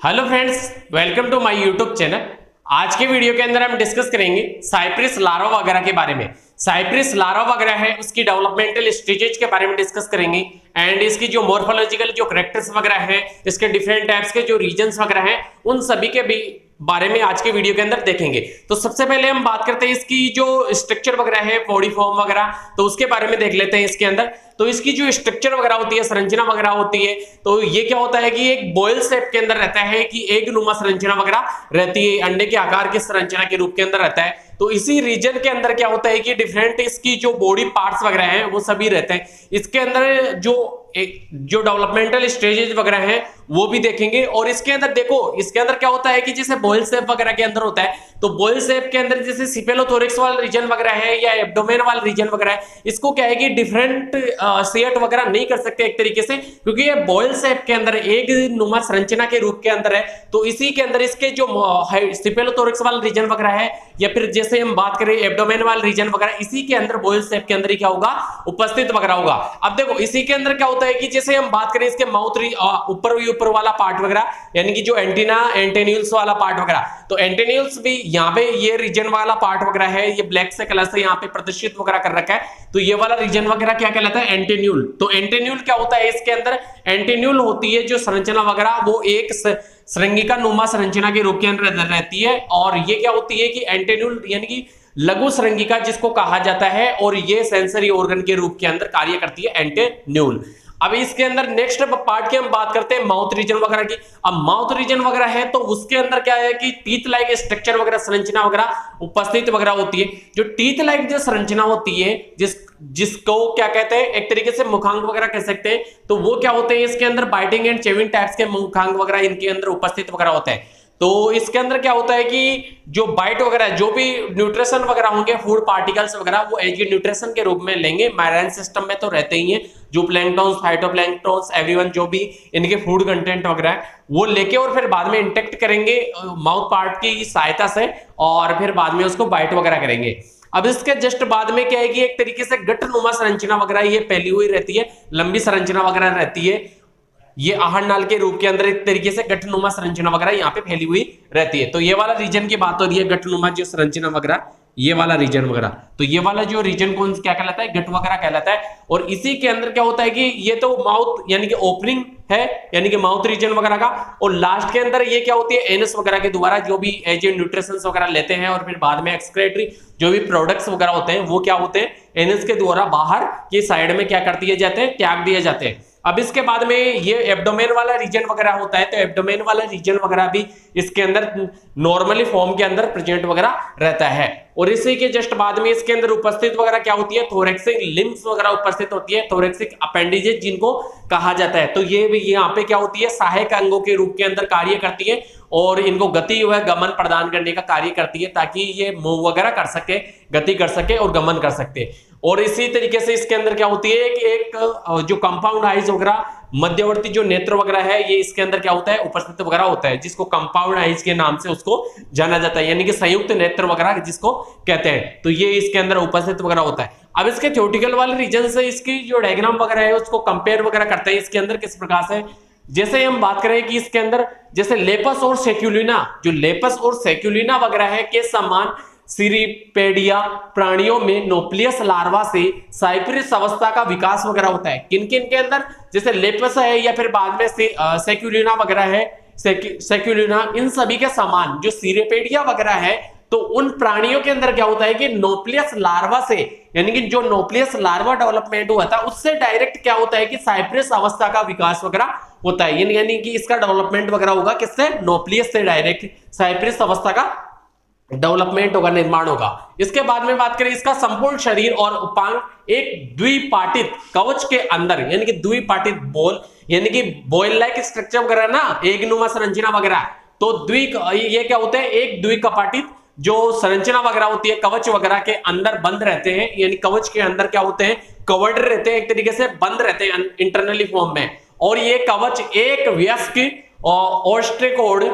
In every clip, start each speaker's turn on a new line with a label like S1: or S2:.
S1: Hello friends, welcome to my YouTube channel. आज के video के अंदर हम डिस्कस करेंगे साइप्रस लार्वा वगैरह के बारे में। साइप्रस लार्वा वगैरह है उसकी डेवलपमेंटल स्टेजेज के बारे में डिस्कस करेंगे एंड इसकी जो मॉर्फोलॉजिकल जो कैरेक्टर्स वगैरह है, इसके डिफरेंट टाइप्स के जो रीजन्स वगैरह हैं, उन सभी के भी बारे में आज के वीडियो के अंदर देखेंगे। तो सबसे पहले हम बात करते हैं इसकी जो स्ट्रक्चर वगैरह है, बॉडी फॉर्म वगैरह, तो उसके बारे में देख लेते हैं। इसके अंदर तो इसकी जो स्ट्रक्चर वगैरह होती है, संरचना वगैरह होती है, तो ये क्या होता है कि एक बॉयल शेप के अंदर रहता है, कि एक नुमा संरचना वगैरह रहती है, अंडे के आकार की संरचना के रूप के अंदर रहता है। तो इसी रीजन के अंदर क्या होता है कि डिफरेंट इसकी जो बॉडी पार्ट्स वगैरह हैं वो सभी रहते हैं। इसके अंदर जो डेवलपमेंटल स्टेजेस वगैरह हैं वो भी देखेंगे। और इसके अंदर देखो, इसके अंदर क्या होता है कि जैसे बॉयल शेप वगैरह के अंदर होता है, तो बॉयल शेप के अंदर जैसे सिपेलोथोरिक्स वाला रीजन वगैरह है या एब्डोमेन वाला रीजन वगैरह है, इसको क्या है कि डिफरेंट शेट वगैरह नहीं कर सकते एक तरीके से, क्योंकि ये बॉयल शेप के अंदर एक नुमा संरचना के रूप के अंदर है। तो इसी के अंदर इसके जो सिपेलोथोरिक्स वाला रीजन वगैरह है, या फिर जैसे हम बात करें एब्डोमेन वाला रीजन वगैरह, इसी के अंदर बॉयल शेप के अंदर ही क्या होगा, उपस्थित वगैरह होगा। अब देखो इसी के अंदर क्या होता है कि जैसे हम बात करें इसके माउथ ऊपर वाला पार्ट वगैरह, यानी कि जो एंटीना एंटेन्यूल्स वाला पार्ट वगैरह, तो एंटेन्यूल्स भी यहाँ पे ये रीजन वाला पार्ट वगैरह है, ये ब्लैक से कलर से यहाँ पे प्रदर्शित वगैरह कर रखा है। तो ये वाला रीजन वगैरह क्या कहलाता है, एंटेन्यूल। तो एंटेन्यूल क्या होता है, इसके अंदर एंटेन्यूल होती है जो संरचना वगैरह, वो एक श्रृंगिका नुमा संरचना के रूप के अंदर रहती है। और ये क्या होती है कि एंटेन्यूल यानी कि लघु श्रृंगिका जिसको कहा जाता है, और ये सेंसरी ऑर्गन के रूप के अंदर कार्य करती है, एंटेन्यूल। अब इसके अंदर नेक्स्ट पार्ट की हम बात करते हैं माउथ रीजन वगैरह की। अब माउथ रीजन वगैरह है तो उसके अंदर क्या है कि टीथ लाइक स्ट्रक्चर वगैरह, संरचना वगैरह उपस्थित वगैरह होती है। जो टीथ लाइक जो संरचना होती है, जिसको क्या कहते हैं, एक तरीके से मुखांग वगैरह कह सकते हैं, तो वो क्या होते हैं, इसके अंदर बाइटिंग एंड चेविंग टाइप्स के मुखांग वगैरह इनके अंदर उपस्थित वगैरह होते हैं। तो इसके अंदर क्या होता है कि जो बाइट वगैरह, जो भी न्यूट्रिशन वगैरह होंगे, फूड पार्टिकल्स वगैरह, वो एज न्यूट्रिशन के रूप में लेंगे। मैराइन सिस्टम में तो रहते ही हैं, जो प्लैंक्टन्स, फाइटोप्लैंक्टन्स, एवरीवन जो भी इनके फूड कंटेंट वगैरह है वो लेके और फिर बाद में इंटेक्ट करेंगे माउथ पार्ट की सहायता से, और फिर बाद में उसको बाइट वगैरह करेंगे। अब इसके जस्ट बाद में क्या है कि एक तरीके से गठनुमा संरचना वगैरह ये फैली हुई रहती है, लंबी संरचना वगैरह रहती है। ये आहार नाल के रूप के अंदर एक तरीके से गठनुमा संरचना वगैरह यहाँ पे फैली हुई रहती है। तो ये वाला रीजन की बात हो रही है, गठनुमा जो संरचना वगैरह, ये वाला रीजन वगैरह, तो ये वाला जो रीजन कौन क्या कहलाता है, गठ वगैरह कहलाता है। और इसी के अंदर क्या होता है कि ये तो माउथ यानी कि ओपनिंग है, यानी कि माउथ रीजन वगैरह का, और लास्ट के अंदर ये क्या होती है, एनस वगैरह के द्वारा जो भी एज न्यूट्रिशंस वगैरह लेते हैं, और फिर बाद में एक्सक्रेटरी जो भी प्रोडक्ट्स वगैरह होते हैं वो क्या होते हैं, एनस के द्वारा बाहर की साइड में क्या कर दिए जाते हैं, त्याग दिए जाते हैं। अब इसके बाद में ये एब्डोमेन वाला रीजन वगैरह होता है, तो एब्डोमेन वाला रीजन वगैरह भी इसके अंदर नॉर्मली फॉर्म के अंदर प्रेजेंट वगैरह रहता है। और इसी के जस्ट बाद में इसके अंदर उपस्थित वगैरह क्या होती है, थोरेक्सिक लिम्स वगैरह उपस्थित होती है, थोरेक्सिक अपेंडिजेज जिनको कहा जाता है। तो ये भी यहाँ पे क्या होती है, सहायक अंगों के रूप के अंदर कार्य करती है, और इनको गति व गमन प्रदान करने का कार्य करती है, ताकि ये मूव वगैरह कर सके, गति कर सके और गमन कर सकते। और इसी तरीके से इसके अंदर क्या होती है कि एक जो कंपाउंड आइज वगैरह, मध्यवर्ती जो नेत्र वगैरह है, ये इसके अंदर क्या होता है, उपस्थित वगैरह होता है, जिसको कंपाउंड आइज के नाम से उसको जाना जाता है, यानी कि संयुक्त नेत्र वगैरह जिसको कहते हैं। तो ये इसके अंदर उपस्थित वगैरह होता है। अब इसके थ्योरेटिकल वाले रीजन से इसकी जो डायग्राम वगैरह है उसको कंपेयर वगैरह करते हैं इसके अंदर किस प्रकार से। जैसे हम बात करें कि इसके अंदर जैसे लेपस और सेक्युलिना, जो लेपस और सेक्युलिना वगैरह है के समान सीरीपेडिया प्राणियों में नोप्लियस लार्वा से साइप्रस अवस्था का विकास वगैरह होता है। किन किन के अंदर, जैसे लेपस है या फिर बाद में सेक्युलिना वगैरह है, सेक्युलिना, इन सभी के समान जो सीरीपेडिया वगैरह है, तो उन प्राणियों के अंदर क्या होता है कि नोप्लियस लार्वा से, यानी कि जो नोप्लियस लार्वा डेवलपमेंट हुआ था उससे डायरेक्ट क्या होता है कि साइप्रस अवस्था का विकास वगैरह होता है, यानी कि इसका डेवलपमेंट वगैरह होगा किससे, नोप्लियस से डायरेक्ट साइप्रस अवस्था का डेवलपमेंट होगा, निर्माण होगा। इसके बाद में बात करें इसका संपूर्ण शरीर और उपांग एक द्विपाटित कवच के अंदर, यानी कि द्विपाटित बॉल, यानी कि बॉयल लाइक स्ट्रक्चर वगैरह ना, एक नुमा संरचना वगैरह, तो ये क्या होते हैं, एक द्विकपाटित जो संरचना वगैरह होती है, कवच वगैरह के अंदर बंद रहते हैं, यानी कवच के अंदर क्या होते हैं, कवर्ड रहते हैं, एक तरीके से बंद रहते हैं इंटरनली फॉर्म में। और ये कवच एक वयस्क और ओस्ट्रेकोड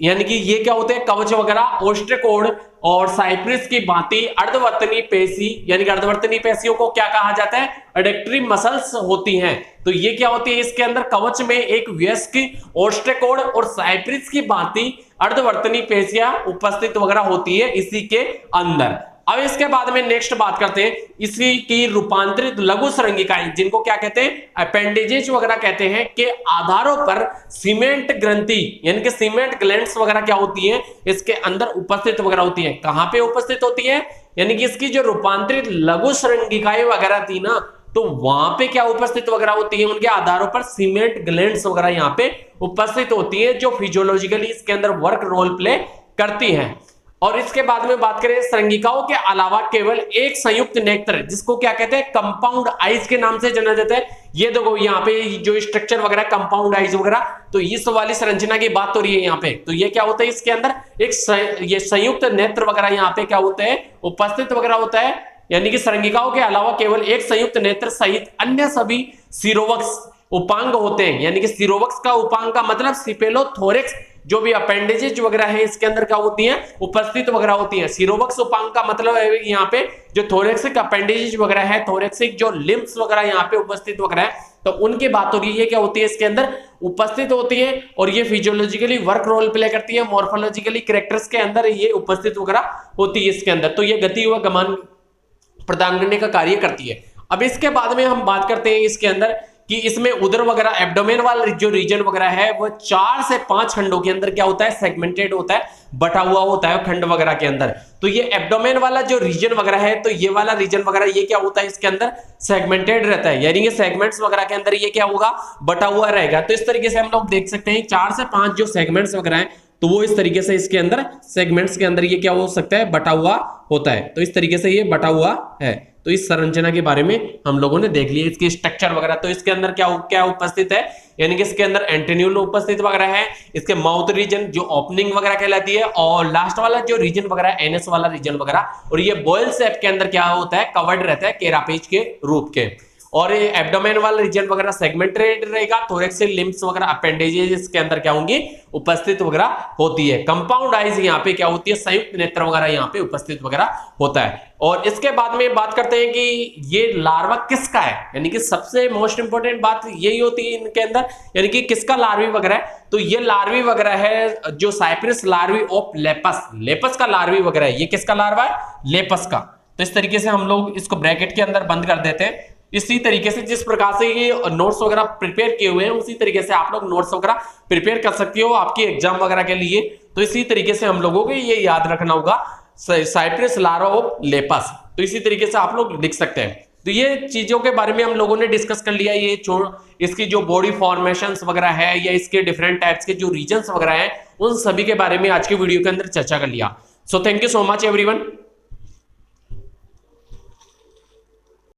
S1: यानी कि ये क्या होते हैं, कवच वगैरह। ओस्ट्रेकोड और साइप्रिस की भांति अर्धवर्तनी पेशी यानी कि अर्धवर्तनी पेशियों को क्या कहा जाता है, एडेक्टरी मसल्स होती हैं। तो ये क्या होती है, इसके अंदर कवच में एक वयस्क ओस्ट्रेकोड और साइप्रिस की भांति अर्धवर्तनी पेशियां उपस्थित वगैरह होती है इसी के अंदर। अब इसके बाद में नेक्स्ट बात करते हैं इसी की रूपांतरित लघु संरंगिकाएं, जिनको क्या कहते हैं, अपेंडेजेज वगैरह कहते हैं, के आधारों पर सीमेंट ग्रंथि यानी कि सीमेंट ग्लैंड्स वगैरह क्या होती है, इसके अंदर उपस्थित वगैरह होती है। कहां पे उपस्थित होती है, यानी कि इसकी जो रूपांतरित लघु संरंगिकाएं वगैरह थी ना, तो वहां पे क्या उपस्थित वगैरह होती है, उनके आधारों पर सीमेंट ग्लैंड्स वगैरह यहां पे उपस्थित होती है, जो फिजियोलॉजिकली इसके अंदर वर्क रोल प्ले करती है। और इसके बाद में बात करें संरंगिकाओं के अलावा केवल एक संयुक्त नेत्र, जिसको क्या कहते हैं, कंपाउंड आइज के नाम से जाना जाता है। ये देखो यहाँ पे जो स्ट्रक्चर वगैरह कंपाउंड आइज वगैरह, तो इस वाली संरचना की बात हो रही है यहाँ पे। तो ये क्या होता है, इसके अंदर एक ये संयुक्त नेत्र वगैरह यहाँ पे क्या होता है, उपस्थित वगैरह होता है। यानी कि संरंगिकाओं के अलावा केवल एक संयुक्त नेत्र सहित अन्य सभी सिरोवक्स उपांग होते हैं। यानी कि सिरोवक्स का उपांग का मतलब सिपेलोथोरेक्स, जो भी अपेंडेजेज वगैरह है इसके अंदर क्या होती हैं, उपस्थित वगैरह होती हैं। सिरोवक्स उपांग का मतलब है यहाँ पे जो थोरेक्सिक अपेंडेजेज वगैरह है, थोरेक्सिक जो लिम्स वगैरह यहाँ पे उपस्थित वगैरह है, तो उनकी बात हो रही है, क्या होती है, इसके अंदर उपस्थित होती है। और ये फिजियोलॉजिकली वर्क रोल प्ले करती है, मॉर्फोलॉजिकली कैरेक्टर्स के अंदर ये उपस्थित वगैरह होती है इसके अंदर। तो ये गति व गमन प्रदान करने का कार्य करती है। अब इसके बाद में हम बात करते हैं इसके अंदर कि इसमें उदर वगैरह एब्डोमेन वाला जो रीजन वगैरह है वो 4 से 5 खंडों के अंदर क्या होता है, सेगमेंटेड होता है, बटा हुआ होता है खंड वगैरह के अंदर। तो ये एब्डोमेन वाला जो रीजन वगैरह है, तो ये वाला रीजन वगैरह ये क्या होता है, इसके अंदर सेगमेंटेड रहता है, यानी कि सेगमेंट्स वगैरह के अंदर ये क्या होगा, बटा हुआ रहेगा। तो इस तरीके से हम लोग देख सकते हैं 4 से 5 जो सेगमेंट्स वगैरह हैं, तो वो इस तरीके से इसके अंदर सेगमेंट्स के अंदर ये क्या हो सकता है, बटा हुआ होता है। तो इस तरीके से ये बटा हुआ है। तो इस संरचना के बारे में हम लोगों ने देख लिया, इसकी स्ट्रक्चर वगैरह। तो इसके अंदर क्या उपस्थित है, यानी कि इसके अंदर एंटेन्यूल उपस्थित वगैरह है, इसके माउथ रीजन जो ओपनिंग वगैरह कहलाती है, और लास्ट वाला जो रीजन वगैरह है एनएस वाला रीजन वगैरह, और ये बॉयल शेप के अंदर क्या होता है, कवर्ड रहता है केरापेज के रूप के। और ये एब्डोमेन वाला रीजन वगैरह सेगमेंटेड रहेगा, थोरेक्सिक लिम्स वगैरह अपेंडेजेस इसके अंदर क्या होंगी, उपस्थित वगैरह होती है। कंपाउंड आइज यहाँ पे क्या होती है, संयुक्त नेत्र वगैरह यहाँ पे उपस्थित वगैरह होता है। और इसके बाद में बात करते हैं कि ये लार्वा किसका है, यानी कि सबसे मोस्ट इंपोर्टेंट बात यही होती है इनके अंदर, यानी कि किसका लार्वी वगैरह है। तो ये लार्वी वगैरह है जो साइप्रिस लार्वी ऑफ लेपस, लेपस का लार्वी वगैरह है। ये किसका लार्वा है, लेपस का। तो इस तरीके से हम लोग इसको ब्रैकेट के अंदर बंद कर देते हैं। इसी तरीके से जिस प्रकार से ये नोट्स वगैरह प्रिपेयर किए हुए हैं, उसी तरीके से आप लोग नोट्स वगैरह प्रिपेयर कर सकते हो आपकी एग्जाम वगैरह के लिए। तो इसी तरीके से हम लोगों को ये याद रखना होगा, साइप्रिस लार्वा ऑफ लेपस। तो इसी तरीके से आप लोग लिख सकते हैं। तो ये चीजों के बारे में हम लोगों ने डिस्कस कर लिया। ये इसकी जो बॉडी फॉर्मेशंस वगैरह है, या इसके डिफरेंट टाइप्स के जो रीजन्स वगैरह हैं, उन सभी के बारे में आज के वीडियो के अंदर चर्चा कर लिया। So thank you so much everyone.